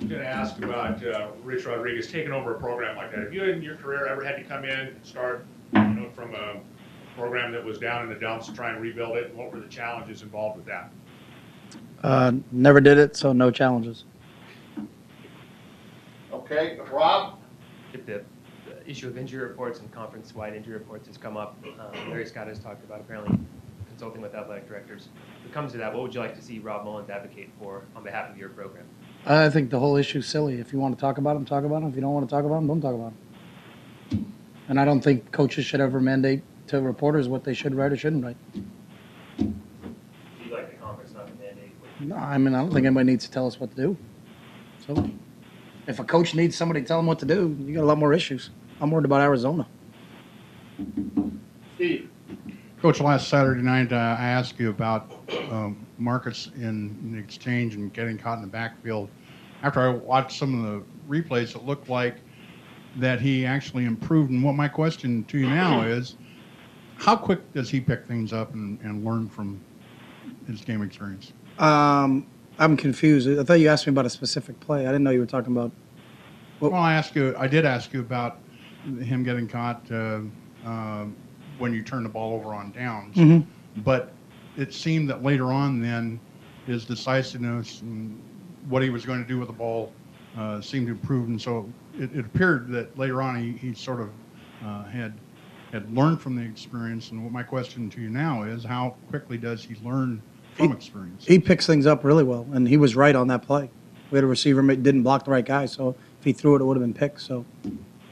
I'm going to ask about Rich Rodriguez taking over a program like that. Have you in your career ever had to come in and start, from a program that was down in the dumps to try and rebuild it? And what were the challenges involved with that? Never did it, so no challenges. Okay, Rob? The issue of injury reports and conference-wide injury reports has come up. Larry Scott has talked about apparently consulting with athletic directors. If it comes to that, what would you like to see Rob Mullins advocate for on behalf of your program? I think the whole issue is silly. If you want to talk about them, talk about them. If you don't want to talk about them, don't talk about them. And I don't think coaches should ever mandate to reporters what they should write or shouldn't write. You like the conference not to mandate? No, I mean, I don't think anybody needs to tell us what to do. So if a coach needs somebody to tell him what to do, you got a lot more issues. I'm worried about Arizona. Steve? Coach, last Saturday night I asked you about Marcus in the exchange and getting caught in the backfield. After I watched some of the replays, it looked like that he actually improved. And what my question to you now is, how quick does he pick things up and learn from his game experience? I'm confused. I thought you asked me about a specific play. I didn't know you were talking about. Well, I did ask you about him getting caught when you turn the ball over on downs. Mm-hmm. But it seemed that later on then his decisiveness and what he was going to do with the ball seemed to improve. And so it appeared that later on he sort of had learned from the experience. And what my question to you now is, how quickly does he learn from experience? He picks things up really well, and he was right on that play. We had a receiver that didn't block the right guy, so if he threw it, it would have been picked. So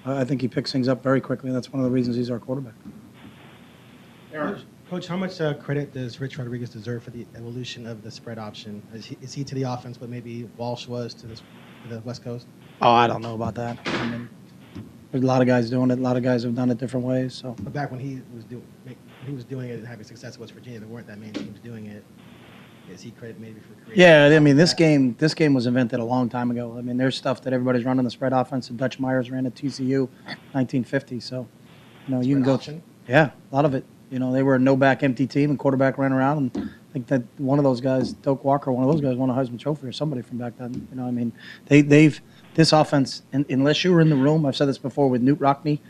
I think he picks things up very quickly, and that's one of the reasons he's our quarterback. Coach, how much credit does Rich Rodriguez deserve for the evolution of the spread option? Is he to the offense what maybe Walsh was to the West Coast? Oh, I don't know about that. I mean, there's a lot of guys doing it. A lot of guys have done it different ways. So, But back when he was doing it and having success at West Virginia, there weren't that many teams doing it. Is he credit maybe for creating? yeah, I mean, this game was invented a long time ago. I mean, there's stuff that everybody's running the spread offense that Dutch Myers ran at TCU, 1950. So, you can go. Option? Yeah, a lot of it. They were a no-back empty team, and quarterback ran around. And I think that one of those guys, Doak Walker, one of those guys won a Heisman Trophy or somebody from back then. I mean, they've this offense, unless you were in the room, I've said this before with Newt Rockne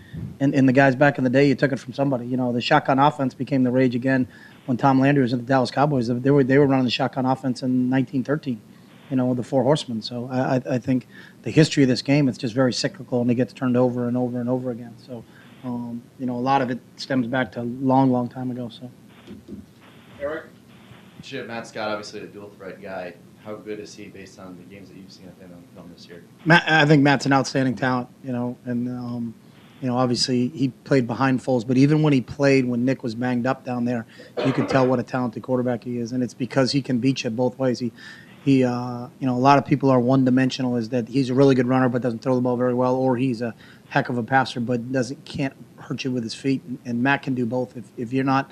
and the guys back in the day, you took it from somebody. The shotgun offense became the rage again when Tom Landry was at the Dallas Cowboys. They were running the shotgun offense in 1913, with the Four Horsemen. So I think the history of this game, it's just very cyclical, and it gets turned over and over and over again. So. A lot of it stems back to a long, long time ago. So, Eric? Chip, Matt Scott, obviously a dual threat guy. How good is he based on the games that you've seen of him on film this year? I think Matt's an outstanding talent. And obviously he played behind Foles, but even when he played when Nick was banged up down there, you could tell what a talented quarterback he is, and it's because he can beat you both ways. He a lot of people are one-dimensional, is that he's a really good runner but doesn't throw the ball very well, or he's a heck of a passer but can't hurt you with his feet. And Matt can do both. If you're not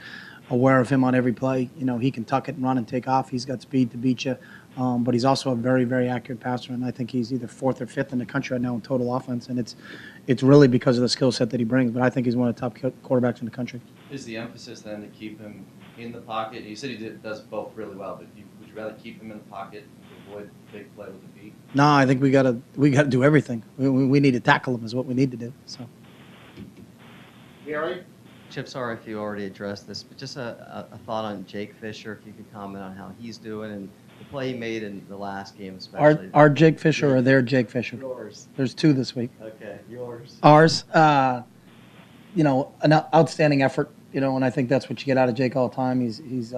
aware of him on every play, he can tuck it and run and take off. He's got speed to beat you, but he's also a very, very accurate passer. And I think he's either fourth or fifth in the country right now in total offense. And it's really because of the skill set that he brings. But I think he's one of the top quarterbacks in the country. Is the emphasis then to keep him in the pocket? You said he does both really well, but would you rather keep him in the pocket to avoid big play with the feet? No, I think we gotta do everything. We need to tackle him is what we need to do. So, Gary? Chip, sorry if you already addressed this, but just a thought on Jake Fisher, if you could comment on how he's doing and the play he made in the last game especially. our Jake Fisher or their Jake Fisher? Yours. There's two this week. Okay, yours. Ours, an outstanding effort, and I think that's what you get out of Jake all the time. He's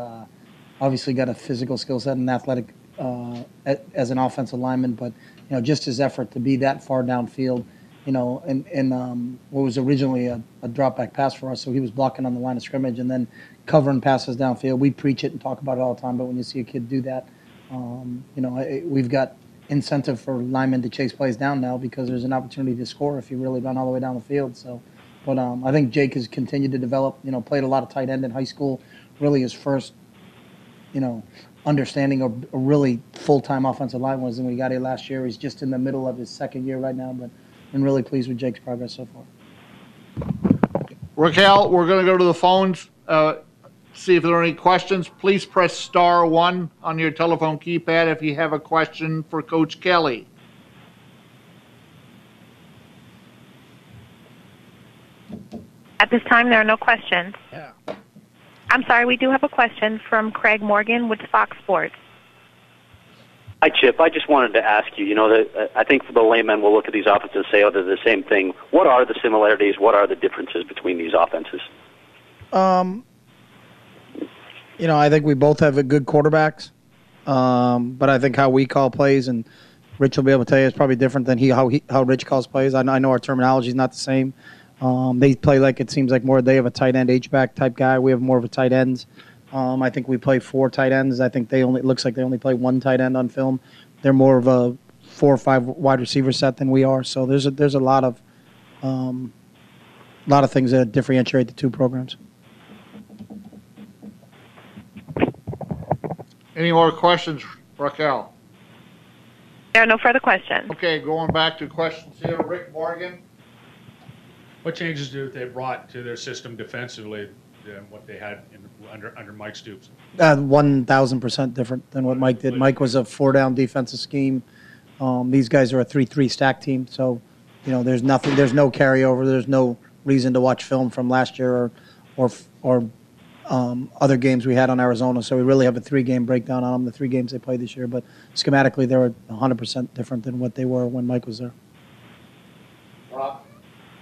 obviously got a physical skill set and athletic as an offensive lineman, but just his effort to be that far downfield, and what was originally a drop back pass for us, so he was blocking on the line of scrimmage and then covering passes downfield. We preach it and talk about it all the time, but when you see a kid do that, we've got incentive for linemen to chase plays down now because there's an opportunity to score if you really run all the way down the field. So, but I think Jake has continued to develop. Played a lot of tight end in high school. Really, his first, understanding of a really full-time offensive line was when we got here last year. He's just in the middle of his second year right now, but I'm really pleased with Jake's progress so far. Raquel, we're going to go to the phones, see if there are any questions. Please press *1 on your telephone keypad if you have a question for Coach Kelly. At this time, there are no questions. Yeah. I'm sorry, we do have a question from Craig Morgan with Fox Sports. Hi, Chip. I just wanted to ask you, I think the layman will look at these offenses and say, oh, they're the same thing. What are the similarities? What are the differences between these offenses? I think we both have good quarterbacks. But I think how we call plays, and Rich will be able to tell you, is probably different than how Rich calls plays. I know our terminology is not the same. They play like it seems like more they have a tight end H-back type guy. We have more of a tight ends. I think we play 4 tight ends. I think it looks like they only play 1 tight end on film. They're more of a 4 or 5 wide receiver set than we are. So there's a lot of things that differentiate the two programs. Any more questions, Raquel? There are no further questions. Okay, going back to questions here. Rick Morgan. What changes do they brought to their system defensively than what they had under Mike Stoops? 1,000% different than what Mike did. Mike was a 4-down defensive scheme. These guys are a 3-3 stack team. So, there's no carryover. There's no reason to watch film from last year or other games we had on Arizona. So we really have a 3-game breakdown on them, the 3 games they played this year. But schematically, they were 100% different than what they were when Mike was there. Rob?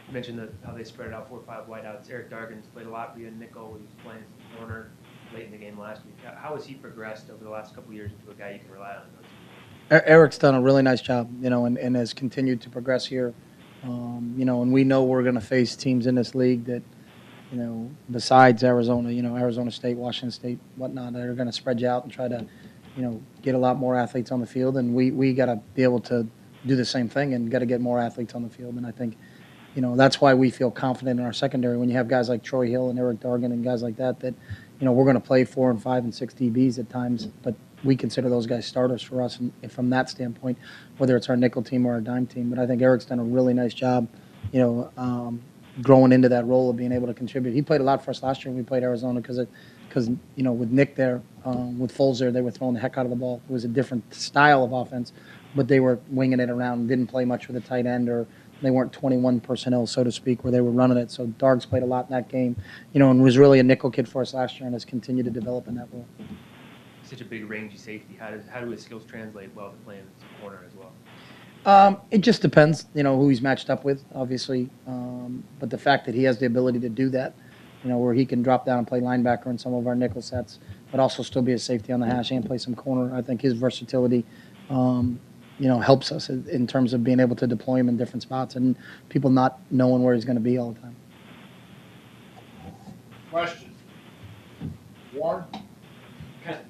You mentioned how they spread it out 4 or 5 wideouts. Eric Dargan's played a lot for you in nickel. He was playing some corner late in the game last week. How has he progressed over the last couple of years into a guy you can rely on? Eric's done a really nice job, and has continued to progress here. And we know we're going to face teams in this league that, besides Arizona, Arizona State, Washington State, whatnot, that are going to spread you out and try to, get a lot more athletes on the field. And we got to be able to do the same thing and got to get more athletes on the field. And I think, that's why we feel confident in our secondary when you have guys like Troy Hill and Eric Dargan and guys like that, we're going to play 4 and 5 and 6 DBs at times, but we consider those guys starters for us and from that standpoint, whether it's our nickel team or our dime team. But I think Eric's done a really nice job, growing into that role of being able to contribute. He played a lot for us last year when we played Arizona because with Nick there, with Foles there, they were throwing the heck out of the ball. It was a different style of offense, but they were winging it around and didn't play much with a tight end, or they weren't 21 personnel, so to speak, where they were running it. So Dargs played a lot in that game, and was really a nickel kid for us last year and has continued to develop in that role. Such a big rangy safety. How do his skills translate well to playing some corner as well? It just depends, who he's matched up with, obviously. But the fact that he has the ability to do that, where he can drop down and play linebacker in some of our nickel sets, but also still be a safety on the hash and play some corner. I think his versatility, helps us in terms of being able to deploy him in different spots and people not knowing where he's going to be all the time. Question. Warren?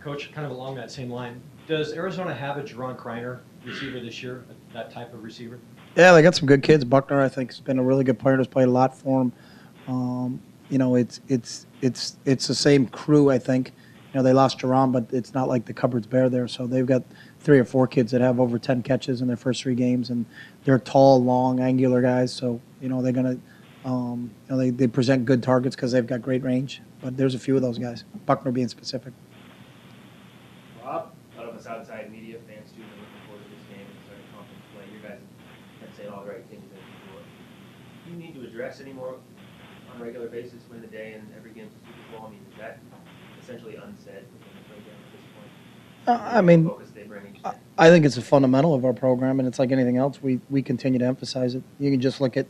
Coach, kind of along that same line, does Arizona have a Jerron Kreiner receiver this year, that type of receiver? Yeah, they got some good kids. Buckner, I think, has been a really good player. Has played a lot for him. It's the same crew, I think. They lost Jerron, but it's not like the cupboard's bare there. So they've got 3 or 4 kids that have over 10 catches in their first 3 games, and they're tall, long, angular guys. So they're gonna, they present good targets because they've got great range. But there's a few of those guys. Buckner being specific. Rob? A lot of us outside media fans too are looking forward to this game and starting conference play. You guys have saying all the right things as before. Do you need to address any more on a regular basis, win the day and every game's a Super Bowl? I mean, is that essentially unsaid within the program at this point? Focus they bring each day? I think it's a fundamental of our program, and it's like anything else. We continue to emphasize it. You can just look at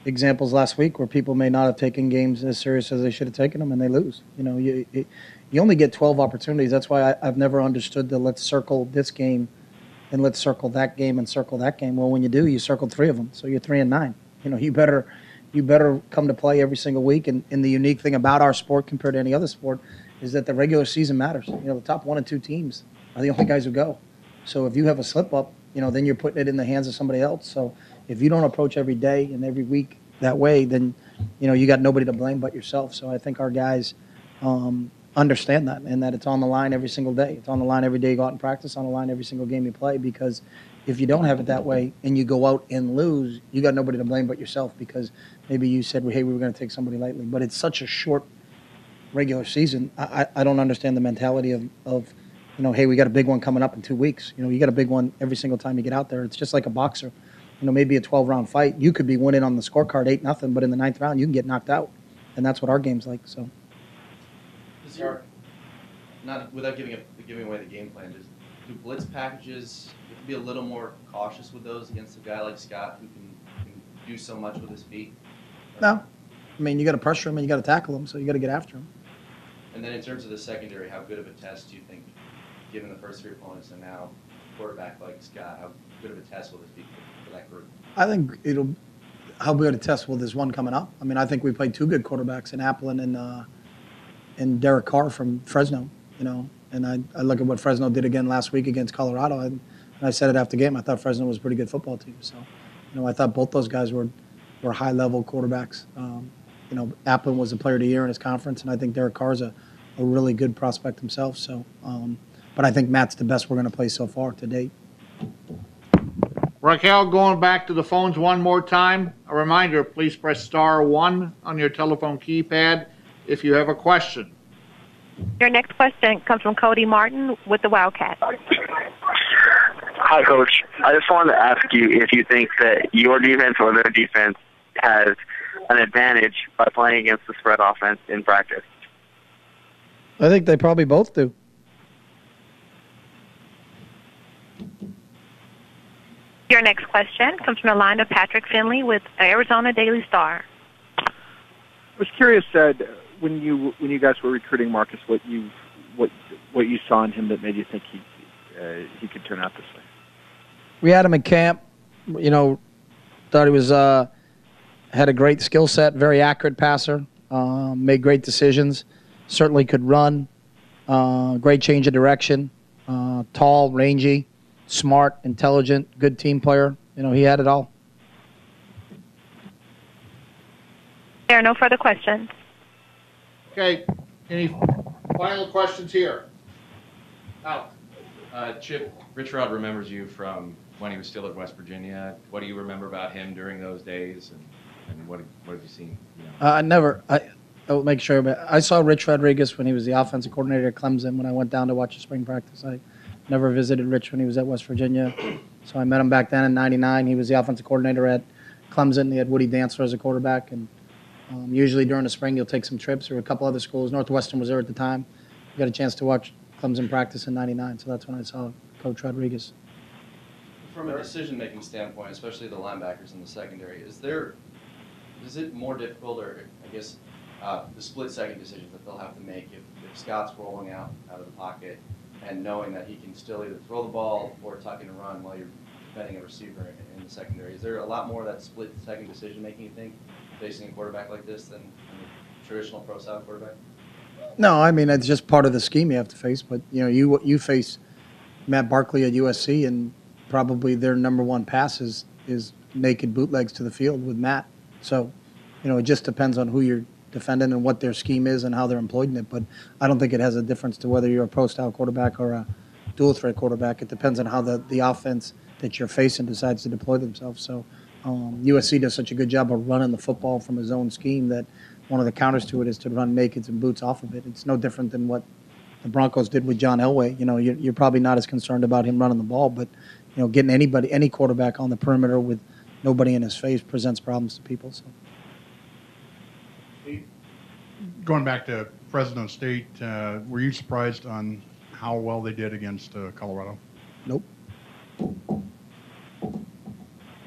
examples last week where people may not have taken games as serious as they should have taken them, and they lose. You only get 12 opportunities. That's why I've never understood the let's circle this game and let's circle that game and circle that game. Well, when you do, you circled 3 of them, so you're 3-9. You better come to play every single week. And the unique thing about our sport compared to any other sport is that the regular season matters. The top 1 and 2 teams are the only guys who go. So if you have a slip up, then you're putting it in the hands of somebody else. So if you don't approach every day and every week that way, then you got nobody to blame but yourself. So I think our guys understand that, and that it's on the line every single day. It's on the line every day you go out and practice, on the line every single game you play, because if you don't have it that way and you go out and lose, you got nobody to blame but yourself, because maybe you said, well, hey, we were going to take somebody lightly. But it's such a short regular season. I don't understand the mentality of hey, we got a big one coming up in 2 weeks. You got a big one every single time you get out there. It's just like a boxer. Maybe a 12-round fight. You could be winning on the scorecard 8-0, but in the 9th round, you can get knocked out. and that's what our game's like. So. Does your, not without giving away the game plan, do blitz packages, you have to be a little more cautious with those against a guy like Scott who can do so much with his feet? No, I mean you got to pressure him and you got to tackle him, so you got to get after him. And then in terms of the secondary, how good of a test do you think, given the first three opponents and now quarterback like Scott, how good of a test will this be for that group? I think how good a test will this one coming up? I mean, I think we played two good quarterbacks in Applin and Derek Carr from Fresno, you know. And I look at what Fresno did again last week against Colorado, and I said it after the game. I thought Fresno was a pretty good football team. So, you know, I thought both those guys were high-level quarterbacks. You know, Applin was the player of the year in his conference, and I think Derek Carr's a really good prospect himself. So, but I think Matt's the best we're going to play so far to date. Raquel, going back to the phones one more time. A reminder, please press *1 on your telephone keypad if you have a question. Your next question comes from Cody Martin with the Wildcats. Hi, Coach. I just wanted to ask you if you think that your defense or their defense has an advantage by playing against the spread offense in practice. I think they probably both do. Your next question comes from the line of Patrick Finley with Arizona Daily Star. I was curious, when you guys were recruiting Marcus, what you saw in him that made you think he could turn out this way. We had him in camp. You know, thought he was had a great skill set, very accurate passer, made great decisions, certainly could run, great change of direction, tall, rangy, smart, intelligent, good team player. You know, he had it all. There are no further questions. Okay. Any final questions here? Al. Chip, Rich Rod remembers you from when he was still at West Virginia. What do you remember about him during those days, and what have you seen? You know? I'll make sure, but I saw Rich Rodriguez when he was the offensive coordinator at Clemson when I went down to watch the spring practice. I never visited Rich when he was at West Virginia. So I met him back then in '99. He was the offensive coordinator at Clemson. He had Woody Dancer as a quarterback. And usually during the spring, you'll take some trips or a couple other schools. Northwestern was there at the time. You got a chance to watch Clemson practice in '99. So that's when I saw Coach Rodriguez. From a decision-making standpoint, especially the linebackers in the secondary, is it more difficult, or I guess the split-second decisions that they'll have to make if Scott's rolling out of the pocket and knowing that he can still either throw the ball or tuck in and run while you're defending a receiver in the secondary? Is there a lot more of that split-second decision-making, you think, facing a quarterback like this than a traditional pro-style quarterback? No, I mean, it's just part of the scheme you have to face. But, you know, you face Matt Barkley at USC, and probably their number one pass is naked bootlegs to the field with Matt. So, you know, it just depends on who you're defending and what their scheme is and how they're employing it. But I don't think it has a difference to whether you're a pro-style quarterback or a dual-threat quarterback. It depends on how the offense that you're facing decides to deploy themselves. So USC does such a good job of running the football from a zone scheme that one of the counters to it is to run nakeds and boots off of it. It's no different than what the Broncos did with John Elway. You know, you're probably not as concerned about him running the ball, but, you know, getting any quarterback on the perimeter with nobody in his face presents problems to people. So. Going back to Fresno State, were you surprised on how well they did against Colorado? Nope.